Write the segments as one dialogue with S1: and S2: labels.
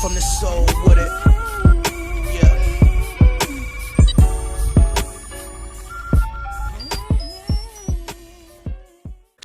S1: from the soul with it. Yeah.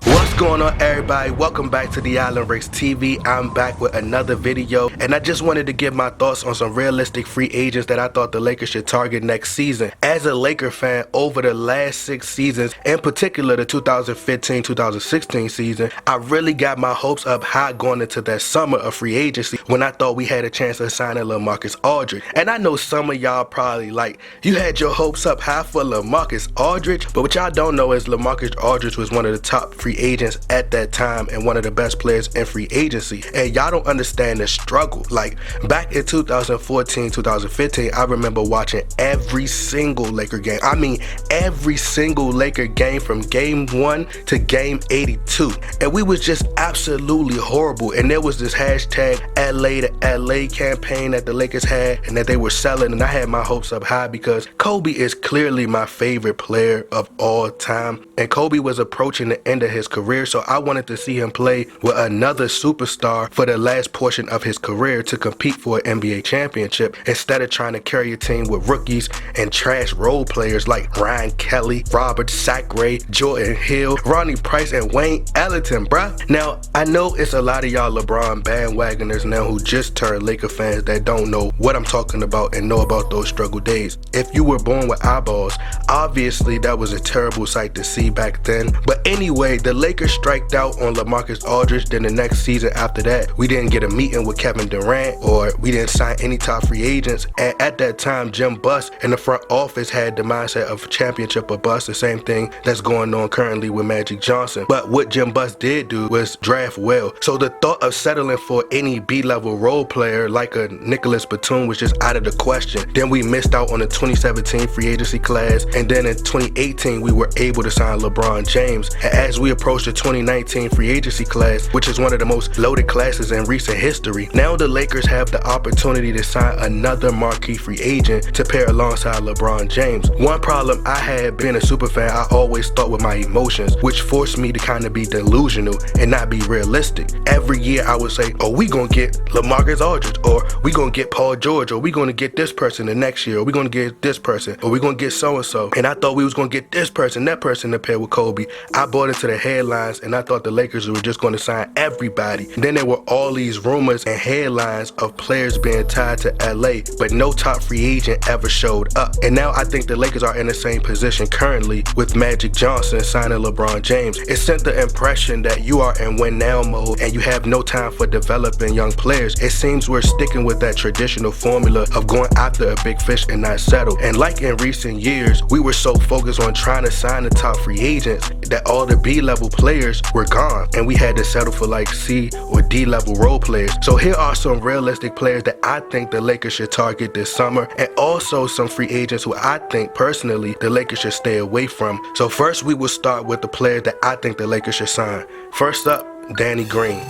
S2: What's going on, everybody? Welcome back to the Island Race TV. I'm back with another video, and I just wanted to give my thoughts on some realistic free agents that I thought the Lakers should target next season. As a Laker fan, over the last 6 seasons, in particular the 2015-2016 season, I really got my hopes up high going into that summer of free agency when I thought we had a chance of signing LaMarcus Aldridge. And I know some of y'all probably like, you had your hopes up high for LaMarcus Aldridge, but what y'all don't know is LaMarcus Aldridge was one of the top free agents at that time and one of the best players in free agency. And y'all don't understand the struggle. Like back in 2014-2015, I remember watching every single Laker game. I mean every single Laker game from game 1 to game 82, and we was just absolutely horrible. And there was this hashtag LA to LA campaign that the Lakers had and that they were selling, and I had my hopes up high because Kobe is clearly my favorite player of all time, and Kobe was approaching the end of his career, so I wanted to see him play with another superstar for the last portion of his career to compete for an NBA championship, instead of trying to carry a team with rookies and trash role players like Ryan Kelly, Robert Sacre, Jordan Hill, Ronnie Price, and Wayne Ellington, bruh. Now, I know it's a lot of y'all LeBron bandwagoners now who just turned Laker fans that don't know what I'm talking about and know about those struggle days. If you were born with eyeballs, obviously that was a terrible sight to see back then. But anyway, the Lakers striked out on LaMarcus Aldridge. Then the next season after that, we didn't get a meeting with Kevin Durant, or we didn't sign any top free agents. And at that time, Jim Buss in the front office had the mindset of championship or bust, the same thing that's going on currently with Magic Johnson. But what Jim Buss did do was draft well. So the thought of settling for any B-level role player like a Nicholas Batum was just out of the question. Then we missed out on the 2017 free agency class, and then in 2018 we were able to sign LeBron James. And as we approach the 2019 free agency class, which is one of the most loaded classes in recent history, now the Lakers have the opportunity to sign another marquee free agent to pair alongside LeBron James. One problem I had being a super fan, I always thought with my emotions, which forced me to kind of be delusional and not be realistic. Every year I would say, oh, we gonna get LaMarcus Aldridge, or we gonna get Paul George, or we gonna get this person the next year, or we gonna get this person, or we gonna get so-and-so. And I thought we was gonna get this person, that person to pair with Kobe. I bought into the headlines and I thought the Lakers were just gonna sign everybody. And then there were all these rumors and headlines of players being tied to LA, but no top free agent ever showed up. And now I think the Lakers are in the same position currently with Magic Johnson signing LeBron James. It sent the impression that you are in win now mode and you have no time for developing young players. It seems we're sticking with that traditional formula of going after a big fish and not settle. And like in recent years, we were so focused on trying to sign the top free agents that all the B-level players were gone, and we had to settle for like C or D-level role players. So here are some realistic players that I think the Lakers should target this summer, and also some free agents who I think personally the Lakers should stay away from. So first we will start with the players that I think the Lakers should sign. First up, Danny Green.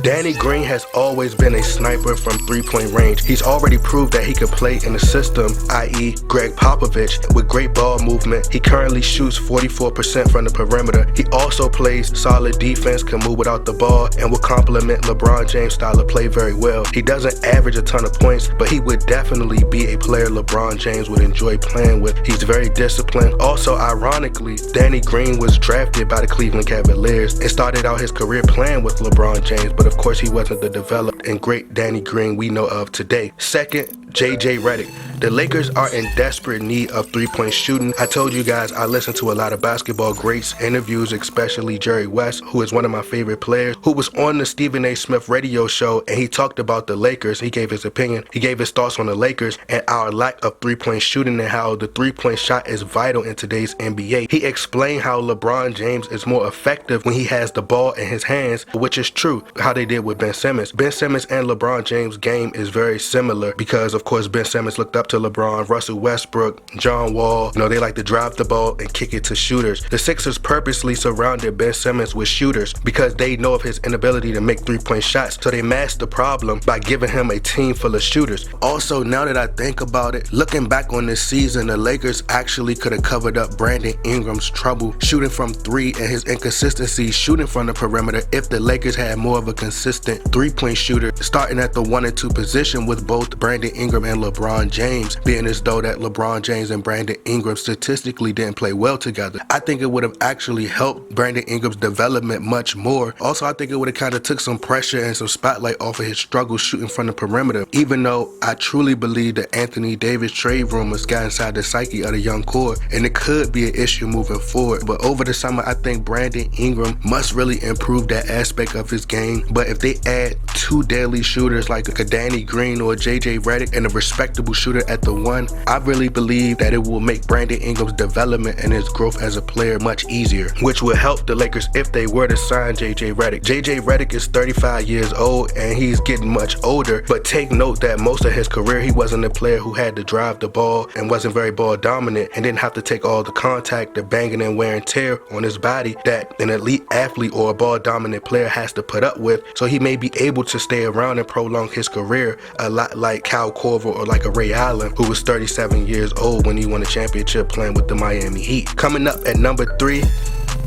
S2: Danny Green has always been a sniper from three-point range. He's already proved that he can play in the system, i.e. Greg Popovich, with great ball movement. He currently shoots 44% from the perimeter. He also plays solid defense, can move without the ball, and will complement LeBron James' style of play very well. He doesn't average a ton of points, but he would definitely be a player LeBron James would enjoy playing with. He's very disciplined. Also, ironically, Danny Green was drafted by the Cleveland Cavaliers and started out his career playing with LeBron James, but of course he wasn't the developed and great Danny Green we know of today. Second, JJ Redick. The Lakers are in desperate need of three-point shooting. I told you guys I listen to a lot of basketball greats interviews, especially Jerry West, who is one of my favorite players, who was on the Stephen A. Smith radio show, and he talked about the Lakers. He gave his opinion. He gave his thoughts on the Lakers and our lack of three-point shooting and how the three-point shot is vital in today's NBA. He explained how LeBron James is more effective when he has the ball in his hands, which is true, how they did with Ben Simmons. Ben Simmons and LeBron James' game is very similar because, of course, Ben Simmons looked up up to LeBron, Russell Westbrook, John Wall. They like to drive the ball and kick it to shooters. The Sixers purposely surrounded Ben Simmons with shooters because they know of his inability to make three-point shots, so they masked the problem by giving him a team full of shooters. Also, now that I think about it, looking back on this season, the Lakers actually could have covered up Brandon Ingram's trouble shooting from three and his inconsistency shooting from the perimeter if the Lakers had more of a consistent three-point shooter starting at the 1 and 2 position, with both Brandon Ingram and LeBron James, being as though that LeBron James and Brandon Ingram statistically didn't play well together. I think it would have actually helped Brandon Ingram's development much more. Also, I think it would have kind of took some pressure and some spotlight off of his struggle shooting from the perimeter, even though I truly believe that Anthony Davis trade rumors got inside the psyche of the young core, and it could be an issue moving forward. But over the summer, I think Brandon Ingram must really improve that aspect of his game. But if they add two daily shooters like a Danny Green or a JJ Redick and a respectable shooter at the 1, I really believe that it will make Brandon Ingram's development and his growth as a player much easier, which will help the Lakers if they were to sign JJ Redick. JJ Redick is 35 years old and he's getting much older, but take note that most of his career he wasn't a player who had to drive the ball and wasn't very ball dominant and didn't have to take all the contact, the banging and wear and tear on his body that an elite athlete or a ball dominant player has to put up with. So he may be able to stay around and prolong his career a lot like Kyle Korver or like a Ray Allen, who was 37 years old when he won a championship playing with the Miami Heat. Coming up at number 3,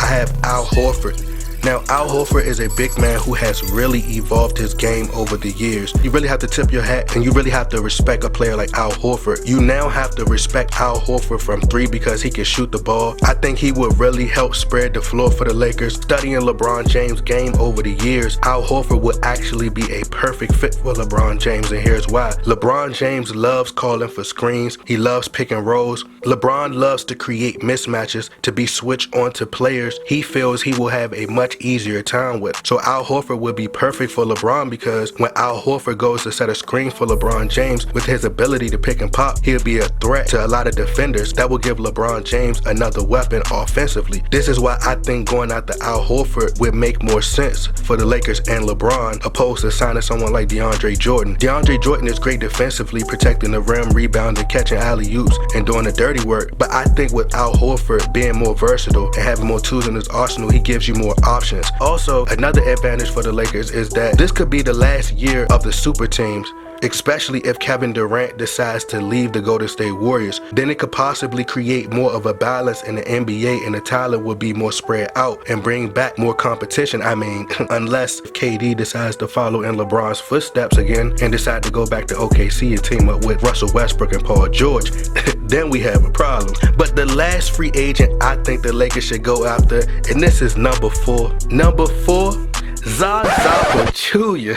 S2: I have Al Horford. Now, Al Horford is a big man who has really evolved his game over the years. You really have to tip your hat and you really have to respect a player like Al Horford. You now have to respect Al Horford from 3 because he can shoot the ball. I think he would really help spread the floor for the Lakers. Studying LeBron James' game over the years, Al Horford would actually be a perfect fit for LeBron James, and here's why. LeBron James loves calling for screens. He loves pick and rolls. LeBron loves to create mismatches to be switched on to players he feels he will have a much easier time with. So Al Horford would be perfect for LeBron because when Al Horford goes to set a screen for LeBron James, with his ability to pick and pop, he'll be a threat to a lot of defenders. That will give LeBron James another weapon offensively. This is why I think going after Al Horford would make more sense for the Lakers and LeBron opposed to signing someone like DeAndre Jordan. DeAndre Jordan is great defensively, protecting the rim, rebounding, catching alley-oops, and doing the dirty work. But I think with Al Horford being more versatile and having more tools in his arsenal, he gives you more options. Also, another advantage for the Lakers is that this could be the last year of the super teams, especially if Kevin Durant decides to leave the Golden State Warriors. Then it could possibly create more of a balance in the NBA and the talent will be more spread out and bring back more competition. I mean, unless KD decides to follow in LeBron's footsteps again and decide to go back to OKC and team up with Russell Westbrook and Paul George, then we have a problem. But the last free agent I think the Lakers should go after, and this is number 4. Number 4, Zaza Pachulia.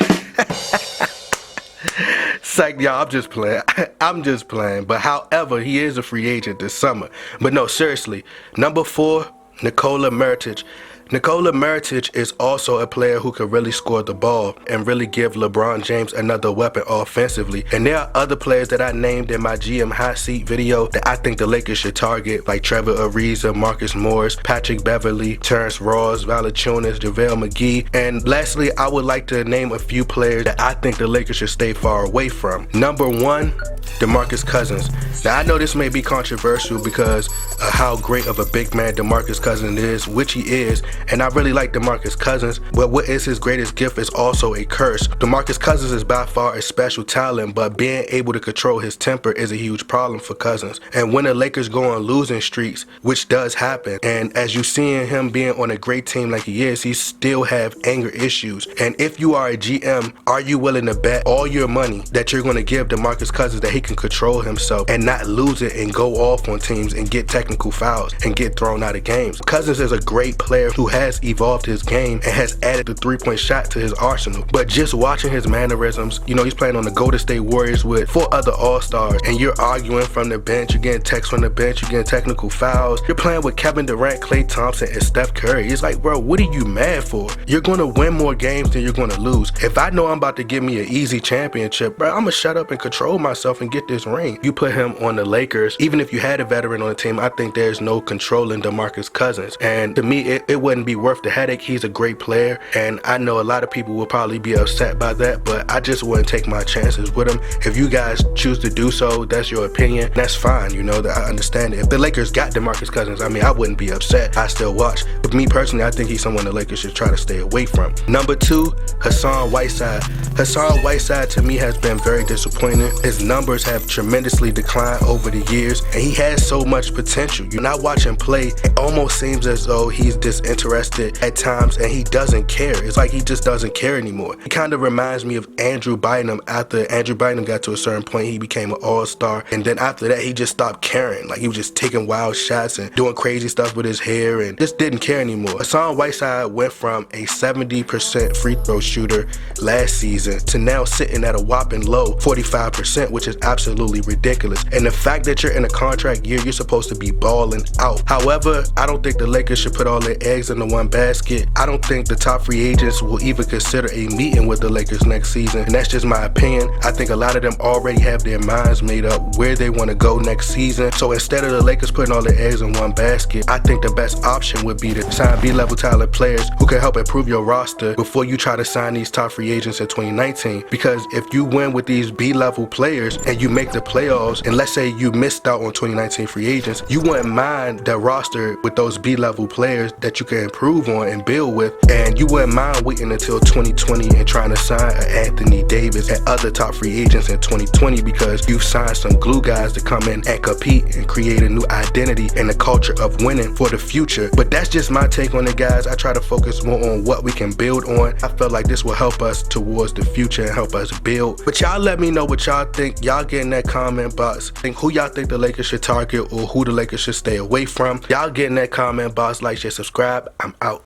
S2: Psych, y'all, I'm just playing. I'm just playing. But however, he is a free agent this summer. But no, seriously. Number 4, NIKOLA MIROTIC. NIKOLA MIROTIC is also a player who can really score the ball and really give LeBron James another weapon offensively. And there are other players that I named in my GM Hot Seat video that I think the Lakers should target, like Trevor Ariza, Marcus Morris, Patrick Beverley, Terrence Ross, Valanciunas, JaVale McGee. And lastly, I would like to name a few players that I think the Lakers should stay far away from. Number 1, DeMarcus Cousins. Now, I know this may be controversial because of how great of a big man DeMarcus Cousins is, which he is, and I really like DeMarcus Cousins, but what is his greatest gift is also a curse. DeMarcus Cousins is by far a special talent, but being able to control his temper is a huge problem for Cousins. And when the Lakers go on losing streaks, which does happen, and as you seeing him being on a great team like he is, he still have anger issues. And if you are a GM, are you willing to bet all your money that you're going to give DeMarcus Cousins that he can control himself and not lose it and go off on teams and get technical fouls and get thrown out of games? Cousins is a great player who has evolved his game and has added the three-point shot to his arsenal. But just watching his mannerisms, you know, he's playing on the Golden State Warriors with 4 other all-stars, and you're arguing from the bench, you're getting texts from the bench, you're getting technical fouls, you're playing with Kevin Durant, Klay Thompson, and Steph Curry. It's like, bro, what are you mad for? You're going to win more games than you're going to lose. If I know I'm about to give me an easy championship, bro, I'm going to shut up and control myself and get this ring. You put him on the Lakers, even if you had a veteran on the team, I think there's no controlling DeMarcus Cousins. And to me, it would wouldn't be worth the headache. He's a great player, and I know a lot of people will probably be upset by that, but I just wouldn't take my chances with him. If you guys choose to do so, that's your opinion. That's fine, you know, that I understand it. If the Lakers got DeMarcus Cousins, I mean, I wouldn't be upset. I still watch. But me personally, I think he's someone the Lakers should try to stay away from. Number 2, HASSAN Whiteside. HASSAN Whiteside to me has been very disappointing. His numbers have tremendously declined over the years, and he has so much potential. You're not watching play, it almost seems as though he's disinterested at times, and he doesn't care. It's like he just doesn't care anymore. He kind of reminds me of Andrew Bynum. After Andrew Bynum got to a certain point, he became an all-star, and then after that, he just stopped caring. Like, he was just taking wild shots and doing crazy stuff with his hair and just didn't care anymore. HASSAN Whiteside went from a 70% free throw shooter last season to now sitting at a whopping low 45%, which is absolutely ridiculous. And the fact that you're in a contract year, you're supposed to be balling out. However, I don't think the Lakers should put all their eggs into one basket. I don't think the top free agents will even consider a meeting with the Lakers next season, and that's just my opinion. I think a lot of them already have their minds made up where they want to go next season. So instead of the Lakers putting all their eggs in one basket, I think the best option would be to sign B-level talent players who can help improve your roster before you try to sign these top free agents in 2019. Because if you win with these B-level players and you make the playoffs, and let's say you missed out on 2019 free agents, you wouldn't mind the roster with those B-level players that you can improve on and build with, and you wouldn't mind waiting until 2020 and trying to sign an Anthony Davis and other top free agents in 2020 because you've signed some glue guys to come in and compete and create a new identity and a culture of winning for the future. But that's just my take on it, guys. I try to focus more on what we can build on. I feel like this will help us towards the future and help us build. But y'all let me know what y'all think. Y'all get in that comment box. Think who y'all think the Lakers should target or who the Lakers should stay away from. Y'all get in that comment box, like, share, subscribe. I'm out.